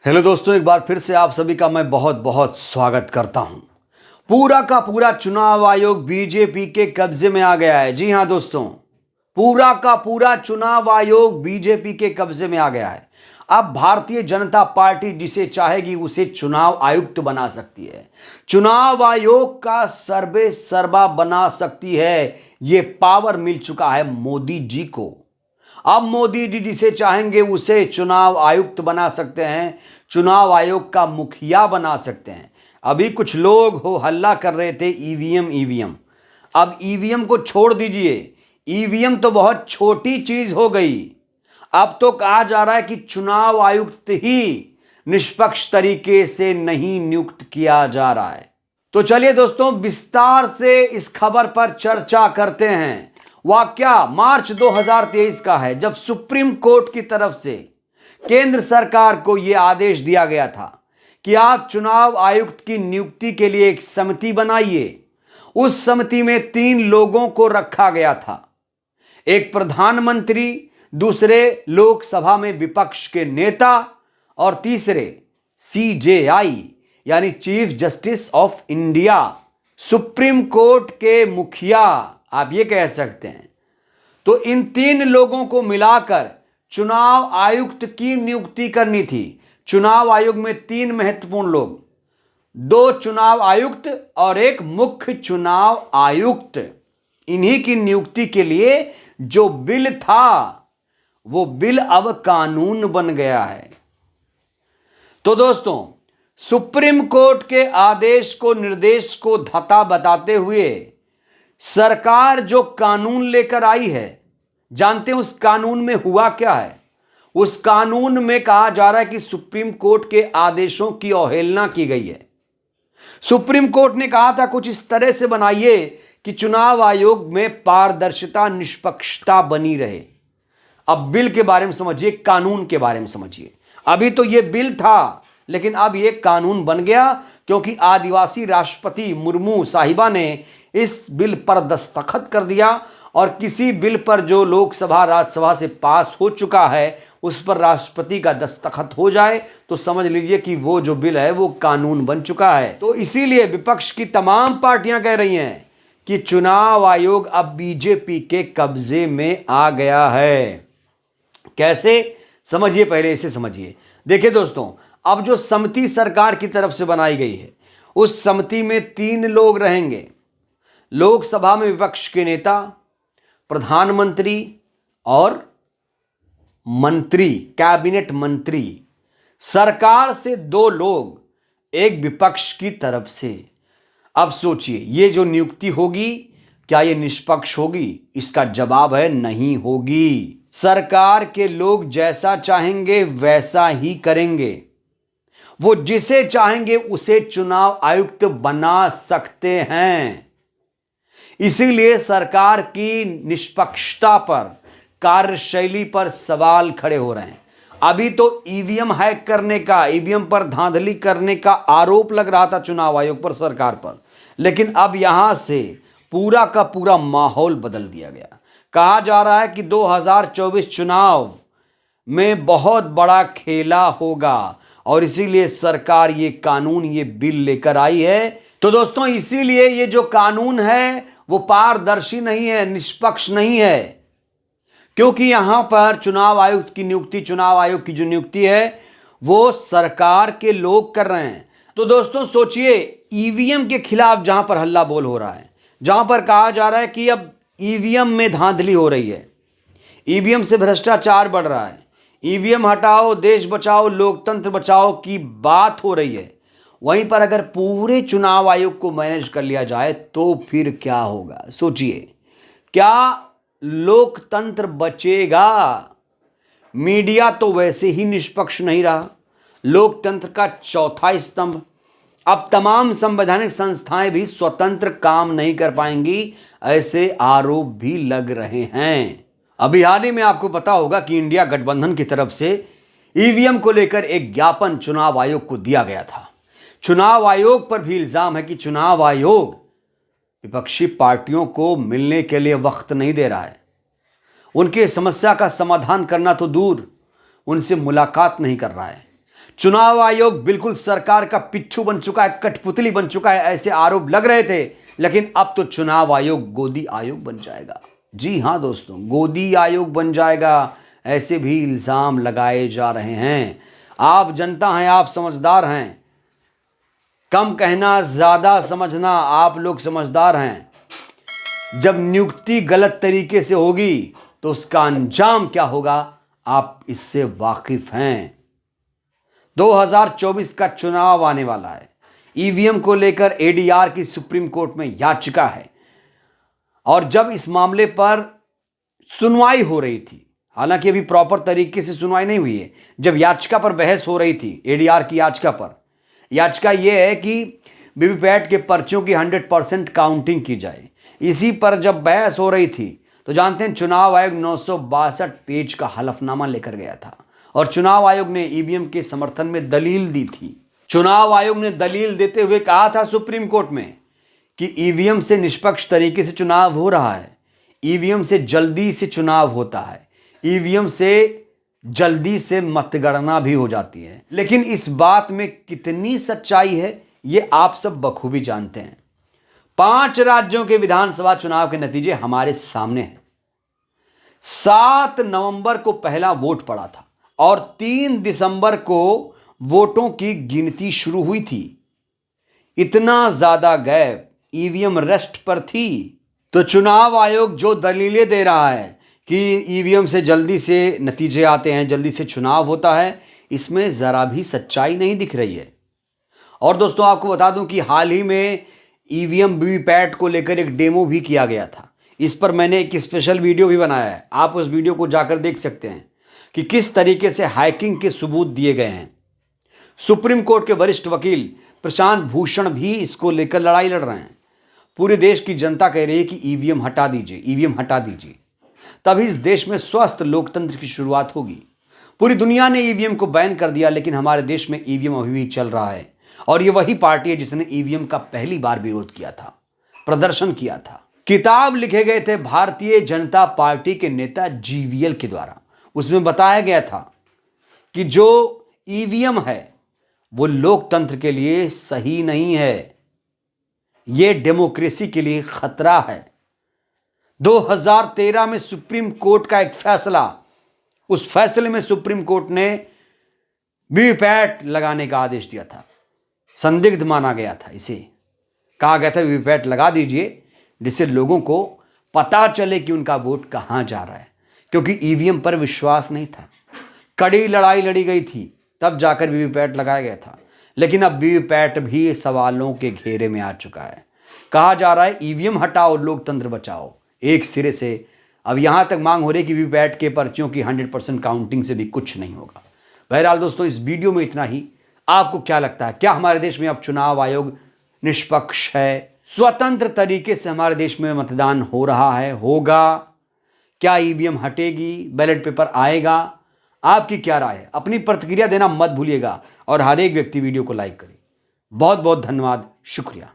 Hello दोस्तों, एक बार फिर से आप सभी का मैं बहुत बहुत स्वागत करता हूं। पूरा का पूरा चुनाव आयोग बीजेपी के कब्जे में आ गया है। जी हां दोस्तों, पूरा का पूरा चुनाव आयोग बीजेपी के कब्जे में आ गया है। अब भारतीय जनता पार्टी जिसे चाहेगी उसे चुनाव आयुक्त बना सकती है, चुनाव आयोग का सर्वे सर्वा बना सकती है। यह पावर मिल चुका है मोदी जी को। अब मोदी जी जिसे चाहेंगे उसे चुनाव आयुक्त बना सकते हैं, चुनाव आयोग का मुखिया बना सकते हैं। अभी कुछ लोग हो हल्ला कर रहे थे ईवीएम। अब ईवीएम को छोड़ दीजिए, ईवीएम तो बहुत छोटी चीज हो गई। अब तो कहा जा रहा है कि चुनाव आयुक्त ही निष्पक्ष तरीके से नहीं नियुक्त किया जा रहा है। तो चलिए दोस्तों, विस्तार से इस खबर पर चर्चा करते हैं। वाकया मार्च 2023 का है, जब सुप्रीम कोर्ट की तरफ से केंद्र सरकार को यह आदेश दिया गया था कि आप चुनाव आयुक्त की नियुक्ति के लिए एक समिति बनाइए। उस समिति में 3 लोगों को रखा गया था, एक प्रधानमंत्री, दूसरे लोकसभा में विपक्ष के नेता और तीसरे CJI यानी chief justice of India, supreme court के मुखिया आप ये कह सकते हैं। तो इन 3 लोगों को मिलाकर चुनाव आयुक्त की नियुक्ति करनी थी। चुनाव आयोग में 3 महत्वपूर्ण लोग, 2 चुनाव आयुक्त और एक मुख्य चुनाव आयुक्त। इन्हीं की नियुक्ति के लिए जो बिल था वो बिल अब कानून बन गया है। तो दोस्तों, सुप्रीम कोर्ट के आदेश को, निर्देश को धता बताते हुए सरकार जो कानून लेकर आई है, जानते हैं उस कानून में हुआ क्या है? उस कानून में कहा जा रहा है कि सुप्रीम कोर्ट के आदेशों की अवहेलना की गई है। सुप्रीम कोर्ट ने कहा था कुछ इस तरह से बनाइए कि चुनाव आयोग में पारदर्शिता, निष्पक्षता बनी रहे। अब बिल के बारे में समझिए, कानून के बारे में समझिए। अभी तो यह बिल था, लेकिन अब यह कानून बन गया क्योंकि आदिवासी राष्ट्रपति मुर्मू साहिबा ने इस बिल पर दस्तखत कर दिया। और किसी बिल पर जो लोकसभा राज्यसभा से पास हो चुका है उस पर राष्ट्रपति का दस्तखत हो जाए तो समझ लीजिए कि वो जो बिल है वो कानून बन चुका है। तो इसीलिए विपक्ष की तमाम पार्टियां कह रही हैं कि चुनाव आयोग अब बीजेपी के कब्जे में आ गया है। कैसे समझिए, पहले इसे समझिए। देखिए दोस्तों, अब जो समिति सरकार की तरफ से बनाई गई है उस समिति में 3 लोग रहेंगे, लोकसभा में विपक्ष के नेता, प्रधानमंत्री और मंत्री, कैबिनेट मंत्री। सरकार से 2 लोग, एक विपक्ष की तरफ से। अब सोचिए, ये जो नियुक्ति होगी क्या ये निष्पक्ष होगी? इसका जवाब है नहीं होगी। सरकार के लोग जैसा चाहेंगे वैसा ही करेंगे। वो जिसे चाहेंगे उसे चुनाव आयुक्त बना सकते हैं। इसीलिए सरकार की निष्पक्षता पर, कार्यशैली पर सवाल खड़े हो रहे हैं। अभी तो ईवीएम हैक करने का, ईवीएम पर धांधली करने का आरोप लग रहा था चुनाव आयोग पर, सरकार पर, लेकिन अब यहां से पूरा का पूरा माहौल बदल दिया गया। कहा जा रहा है कि 2024 चुनाव में बहुत बड़ा खेला होगा और इसीलिए सरकार ये कानून, ये बिल लेकर आई है। तो दोस्तों, इसीलिए ये जो कानून है वो पारदर्शी नहीं है, निष्पक्ष नहीं है, क्योंकि यहां पर चुनाव आयुक्त की नियुक्ति, चुनाव आयोग की जो नियुक्ति है वो सरकार के लोग कर रहे हैं। तो दोस्तों सोचिए, ईवीएम के खिलाफ जहां पर हल्ला बोल हो रहा है, जहां पर कहा जा रहा है कि अब ईवीएम में धांधली हो रही है, ईवीएम से भ्रष्टाचार बढ़ रहा है, ईवीएम हटाओ, देश बचाओ, लोकतंत्र बचाओ की बात हो रही है, वहीं पर अगर पूरे चुनाव आयोग को मैनेज कर लिया जाए तो फिर क्या होगा? सोचिए, क्या लोकतंत्र बचेगा? मीडिया तो वैसे ही निष्पक्ष नहीं रहा, लोकतंत्र का चौथा स्तंभ। अब तमाम संवैधानिक संस्थाएं भी स्वतंत्र काम नहीं कर पाएंगी, ऐसे आरोप भी लग रहे हैं। अभी हाल ही में आपको पता होगा कि इंडिया गठबंधन की तरफ से ईवीएम को लेकर एक ज्ञापन चुनाव आयोग को दिया गया था। चुनाव आयोग पर भी इल्जाम है कि चुनाव आयोग विपक्षी पार्टियों को मिलने के लिए वक्त नहीं दे रहा है, उनके समस्या का समाधान करना तो दूर, उनसे मुलाकात नहीं कर रहा है। चुनाव आयोग बिल्कुल सरकार का पिट्ठू बन चुका है, कठपुतली बन चुका है, ऐसे आरोप लग रहे थे। लेकिन अब तो चुनाव आयोग गोदी आयोग बन जाएगा। जी हां दोस्तों, गोदी आयोग बन जाएगा, ऐसे भी इल्जाम लगाए जा रहे हैं। आप जनता हैं, आप समझदार हैं, कम कहना ज्यादा समझना, आप लोग समझदार हैं। जब नियुक्ति गलत तरीके से होगी तो उसका अंजाम क्या होगा, आप इससे वाकिफ हैं। 2024 का चुनाव आने वाला है। ईवीएम को लेकर एडीआर की सुप्रीम कोर्ट में याचिका है, और जब इस मामले पर सुनवाई हो रही थी, हालांकि अभी प्रॉपर तरीके से सुनवाई नहीं हुई है, जब याचिका पर बहस हो रही थी, एडीआर की याचिका पर, याचिका यह है कि वीवीपैट के पर्चियों की 100% काउंटिंग की जाए। इसी पर जब बहस हो रही थी तो जानते हैं चुनाव आयोग 962 पेज का हलफनामा लेकर गया था, और चुनाव आयोग ने ईवीएम के समर्थन में दलील दी थी। चुनाव आयोग ने दलील देते हुए कहा था सुप्रीम कोर्ट में कि ईवीएम से निष्पक्ष तरीके से चुनाव हो रहा है, ईवीएम से जल्दी से चुनाव होता है, ईवीएम से जल्दी से मतगणना भी हो जाती है। लेकिन इस बात में कितनी सच्चाई है ये आप सब बखूबी जानते हैं। 5 राज्यों के विधानसभा चुनाव के नतीजे हमारे सामने हैं। 7 नवंबर को पहला वोट पड़ा था और 3 दिसंबर को वोटों की गिनती शुरू हुई थी। इतना ज्यादा गैप ईवीएम रेस्ट पर थी। तो चुनाव आयोग जो दलीलें दे रहा है कि ईवीएम से जल्दी से नतीजे आते हैं, जल्दी से चुनाव होता है, इसमें जरा भी सच्चाई नहीं दिख रही है। और दोस्तों आपको बता दूं कि हाल ही में ईवीएम वीवीपैट को लेकर एक डेमो भी किया गया था। इस पर मैंने एक स्पेशल वीडियो भी बनाया है, आप उस वीडियो को जाकर देख सकते हैं कि किस तरीके से हैकिंग के सबूत दिए गए हैं। सुप्रीम कोर्ट के वरिष्ठ वकील प्रशांत भूषण भी इसको लेकर लड़ाई लड़ रहे हैं। पूरे देश की जनता कह रही है कि ईवीएम हटा दीजिए, ईवीएम हटा दीजिए, तभी इस देश में स्वस्थ लोकतंत्र की शुरुआत होगी। पूरी दुनिया ने ईवीएम को बैन कर दिया, लेकिन हमारे देश में ईवीएम अभी भी चल रहा है। और ये वही पार्टी है जिसने ईवीएम का पहली बार विरोध किया था, प्रदर्शन किया था। किताब लिखे गए थे भारतीय जनता पार्टी के नेता जीवीएल के द्वारा। उसमें बताया गया था कि जो ईवीएम है वो लोकतंत्र के लिए सही नहीं है, ये डेमोक्रेसी के लिए खतरा है। 2013 में सुप्रीम कोर्ट का एक फैसला, उस फैसले में सुप्रीम कोर्ट ने वीवीपैट लगाने का आदेश दिया था। संदिग्ध माना गया था, इसे कहा गया था वीवीपैट लगा दीजिए, जिससे लोगों को पता चले कि उनका वोट कहां जा रहा है, क्योंकि ईवीएम पर विश्वास नहीं था। कड़ी लड़ाई लड़ी गई थी, तब जाकर वीवीपैट लगाया गया था। लेकिन अब वीवीपैट भी सवालों के घेरे में आ चुका है। कहा जा रहा है ईवीएम हटाओ, लोकतंत्र बचाओ, एक सिरे से। अब यहां तक मांग हो रही है कि वीवीपैट के पर्चियों की 100% काउंटिंग से भी कुछ नहीं होगा। बहरहाल दोस्तों, इस वीडियो में इतना ही। आपको क्या लगता है, क्या हमारे देश में अब चुनाव आयोग निष्पक्ष है, स्वतंत्र तरीके से हमारे देश में मतदान हो रहा है, होगा? क्या ईवीएम हटेगी, बैलेट पेपर आएगा? आपकी क्या राय है? अपनी प्रतिक्रिया देना मत भूलिएगा और हर एक व्यक्ति वीडियो को लाइक करें। बहुत बहुत धन्यवाद, शुक्रिया।